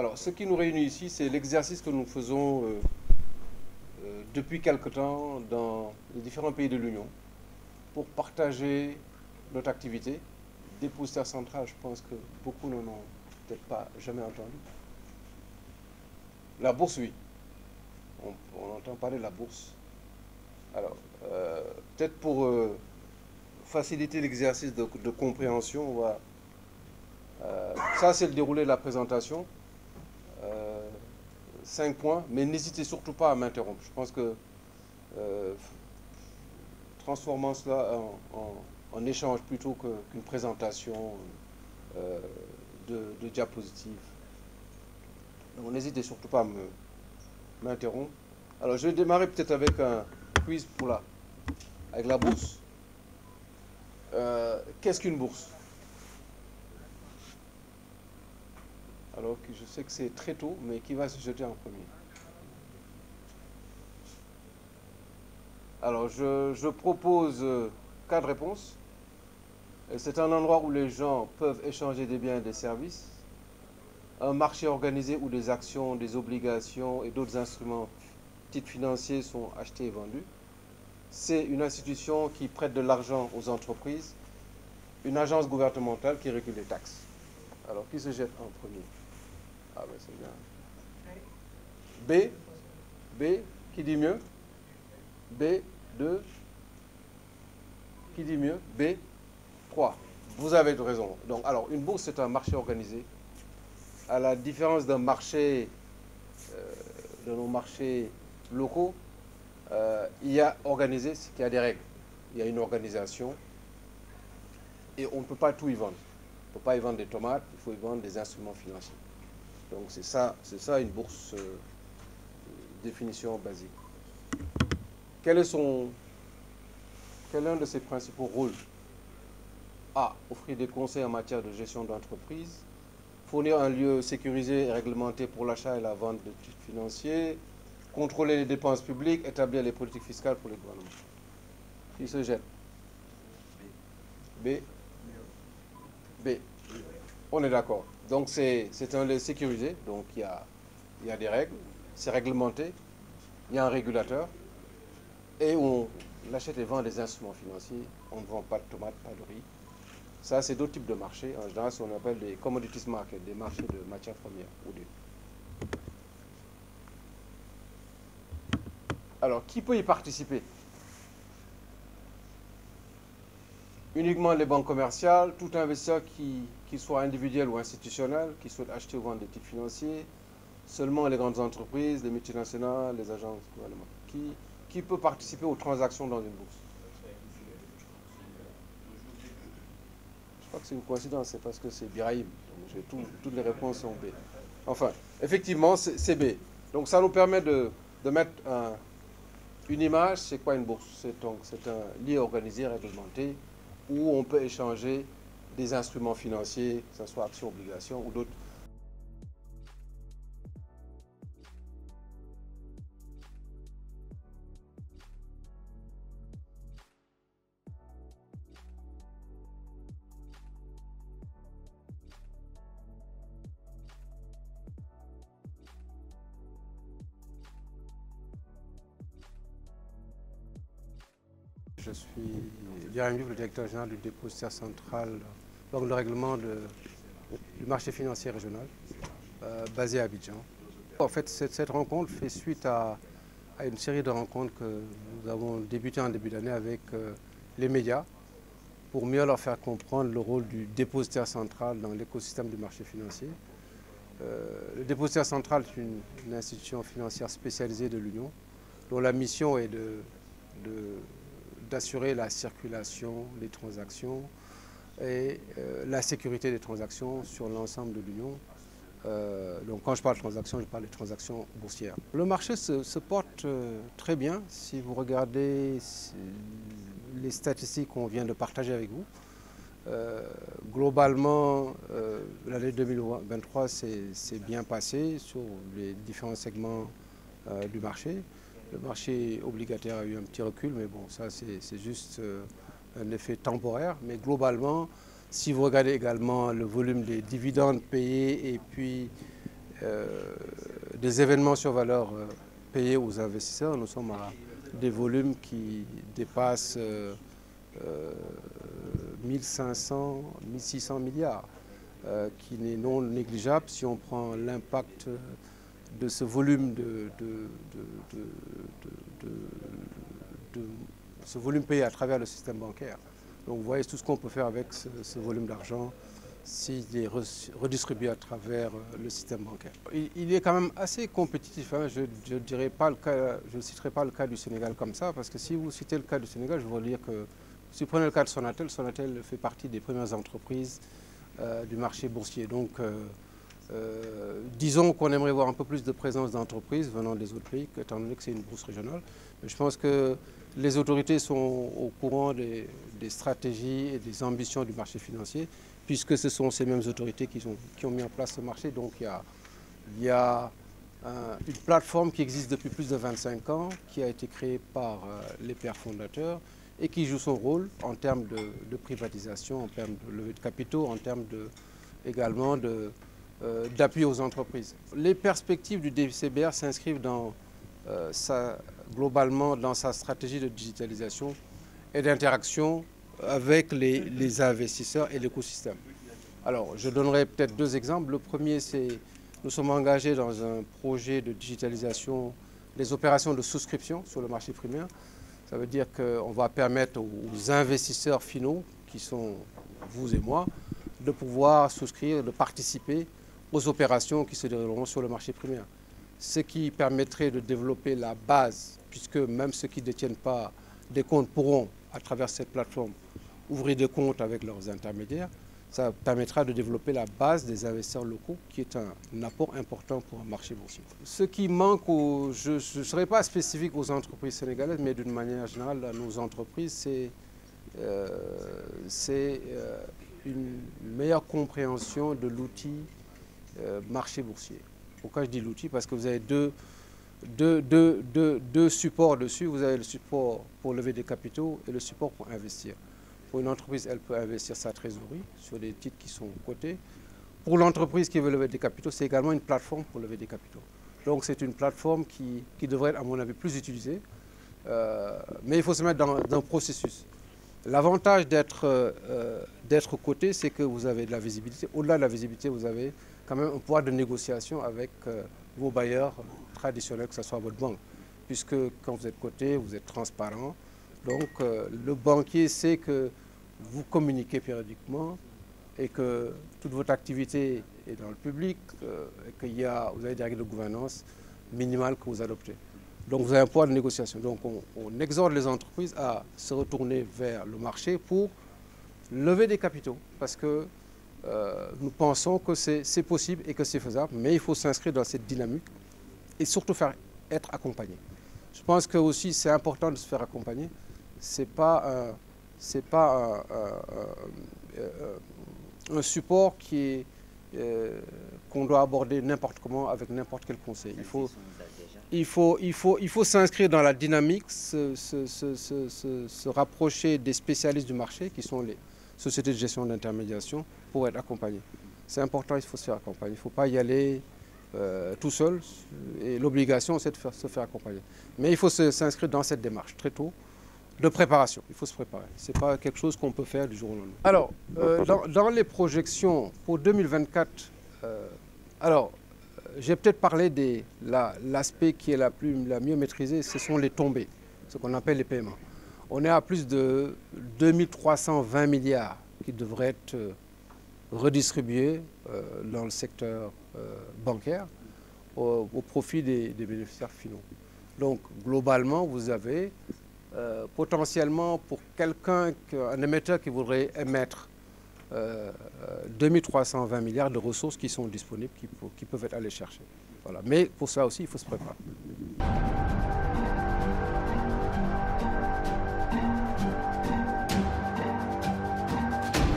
Alors, ce qui nous réunit ici, c'est l'exercice que nous faisons depuis quelque temps dans les différents pays de l'Union pour partager notre activité. Dépositaire central, je pense que beaucoup n'en ont peut-être pas jamais entendu. La bourse, oui. On entend parler de la bourse. Alors, peut-être pour faciliter l'exercice de compréhension, on va, ça c'est le déroulé de la présentation. 5 points, mais n'hésitez surtout pas à m'interrompre. Je pense que transformons cela en échange plutôt qu'une présentation de diapositives. Donc n'hésitez surtout pas à m'interrompre. Alors je vais démarrer peut-être avec un quiz avec la bourse. Qu'est-ce qu'une bourse? Alors que je sais que c'est très tôt, mais qui va se jeter en premier? Alors je propose 4 réponses. C'est un endroit où les gens peuvent échanger des biens et des services. Un marché organisé où des actions, des obligations et d'autres instruments, titres financiers sont achetés et vendus. C'est une institution qui prête de l'argent aux entreprises. Une agence gouvernementale qui régule les taxes. Alors, qui se jette en premier? Ah ben c'est bien. B. B. Qui dit mieux? B. 2. Qui dit mieux? B. 3. Vous avez raison. Donc, alors, une bourse, c'est un marché organisé. À la différence d'un marché, de nos marchés locaux, il y a organisé, c'est qu'il y a des règles. Il y a une organisation. Et on ne peut pas tout y vendre. On ne peut pas y vendre des tomates, il faut y vendre des instruments financiers. Donc c'est ça une bourse, définition basique. Quel est l'un de ses principaux rôles? A. Offrir des conseils en matière de gestion d'entreprise. Fournir un lieu sécurisé et réglementé pour l'achat et la vente de titres financiers. Contrôler les dépenses publiques. Établir les politiques fiscales pour les gouvernements. Qui se jette? B. B. On est d'accord. Donc c'est un lieu sécurisé, donc il y a des règles, c'est réglementé, il y a un régulateur, et on achète et vend des instruments financiers, on ne vend pas de tomates, pas de riz. Ça, c'est d'autres types de marchés. En général, ce qu'on appelle des commodities market, des marchés de matières premières. Alors, qui peut y participer? Uniquement les banques commerciales, tout investisseur qui soit individuel ou institutionnel, qui souhaite acheter ou vendre des titres financiers, seulement les grandes entreprises, les multinationales, les agences gouvernementales. Qui peut participer aux transactions dans une bourse? Je crois que c'est une coïncidence, c'est parce que c'est Biraïm. Toutes les réponses sont B. Enfin, effectivement, c'est B. Donc ça nous permet de mettre une image. C'est quoi une bourse? C'est un lieu organisé, réglementé, où on peut échanger des instruments financiers, que ce soit actions, obligations ou d'autres. Je suis Biraïm Diouf, le directeur général du dépositaire central, donc le règlement du marché financier régional, basé à Abidjan. En fait, cette rencontre fait suite à une série de rencontres que nous avons débuté en début d'année avec les médias pour mieux leur faire comprendre le rôle du dépositaire central dans l'écosystème du marché financier. Le dépositaire central est une institution financière spécialisée de l'Union dont la mission est d'assurer la circulation des transactions et la sécurité des transactions sur l'ensemble de l'Union. Donc quand je parle de transactions, je parle des transactions boursières. Le marché se porte très bien. Si vous regardez les statistiques qu'on vient de partager avec vous, globalement, l'année 2023 s'est bien passée sur les différents segments du marché. Le marché obligataire a eu un petit recul, mais bon, ça c'est juste un effet temporaire. Mais globalement, si vous regardez également le volume des dividendes payés et puis des événements sur valeur payés aux investisseurs. Nous sommes à des volumes qui dépassent 1500, 1600 milliards, qui n'est non négligeable si on prend l'impact de ce volume ce volume payé à travers le système bancaire. Donc vous voyez tout ce qu'on peut faire avec ce volume d'argent s'il est redistribué à travers le système bancaire. Il est quand même assez compétitif, hein. Je ne citerai pas le cas du Sénégal comme ça, parce que si vous citez le cas du Sénégal, je veux dire que si vous prenez le cas de Sonatel, Sonatel fait partie des premières entreprises du marché boursier. Donc disons qu'on aimerait voir un peu plus de présence d'entreprises venant des autres pays, étant donné que c'est une bourse régionale. Mais je pense que les autorités sont au courant des stratégies et des ambitions du marché financier, puisque ce sont ces mêmes autorités qui ont mis en place ce marché. Donc il y a une plateforme qui existe depuis plus de 25 ans, qui a été créée par les pères fondateurs et qui joue son rôle en termes de privatisation, en termes de levée de capitaux, en termes également d'appui aux entreprises. Les perspectives du DCBR s'inscrivent globalement dans sa stratégie de digitalisation et d'interaction avec les investisseurs et l'écosystème. Alors, je donnerai peut-être deux exemples. Le premier, c'est nous sommes engagés dans un projet de digitalisation des opérations de souscription sur le marché primaire. Ça veut dire qu'on va permettre aux investisseurs finaux, qui sont vous et moi, de pouvoir souscrire, de participer aux opérations qui se dérouleront sur le marché primaire. Ce qui permettrait de développer la base, puisque même ceux qui ne détiennent pas des comptes pourront, à travers cette plateforme, ouvrir des comptes avec leurs intermédiaires. Ça permettra de développer la base des investisseurs locaux, qui est un apport important pour un marché boursier. Ce qui manque, je ne serai pas spécifique aux entreprises sénégalaises, mais d'une manière générale à nos entreprises, c'est une meilleure compréhension de l'outil marché boursier. Pourquoi je dis l'outil? Parce que vous avez deux supports dessus. Vous avez le support pour lever des capitaux et le support pour investir. Pour une entreprise, elle peut investir sa trésorerie sur des titres qui sont cotés. Pour l'entreprise qui veut lever des capitaux, c'est également une plateforme pour lever des capitaux. Donc c'est une plateforme qui devrait être, à mon avis, plus utilisée. Mais il faut se mettre dans un processus. L'avantage d'être coté, c'est que vous avez de la visibilité. Au-delà de la visibilité, vous avez quand même un pouvoir de négociation avec vos bailleurs traditionnels, que ce soit votre banque. Puisque quand vous êtes coté, vous êtes transparent. Donc le banquier sait que vous communiquez périodiquement et que toute votre activité est dans le public et que vous avez des règles de gouvernance minimales que vous adoptez. Donc vous avez un pouvoir de négociation. Donc on exhorte les entreprises à se retourner vers le marché pour lever des capitaux. Parce que nous pensons que c'est possible et que c'est faisable, mais il faut s'inscrire dans cette dynamique et surtout être accompagné. Je pense que aussi c'est important de se faire accompagner. C'est pas un support qu'on doit aborder n'importe comment avec n'importe quel conseil. Il faut s'inscrire dans la dynamique, se rapprocher des spécialistes du marché qui sont les sociétés de gestion d'intermédiation pour être accompagné. C'est important, il faut se faire accompagner. Il ne faut pas y aller tout seul et l'obligation c'est de se faire accompagner. Mais il faut s'inscrire dans cette démarche très tôt de préparation. Il faut se préparer. Ce n'est pas quelque chose qu'on peut faire du jour au lendemain. Alors, dans les projections pour 2024, j'ai peut-être parlé de l'aspect qui est la mieux maîtrisée, ce sont les tombées, ce qu'on appelle les paiements. On est à plus de 2320 milliards qui devraient être redistribués dans le secteur bancaire au profit des bénéficiaires finaux. Donc, globalement, vous avez potentiellement pour un émetteur qui voudrait émettre 2320 milliards de ressources qui sont disponibles, qui peuvent être allées chercher. Voilà. Mais pour ça aussi, il faut se préparer.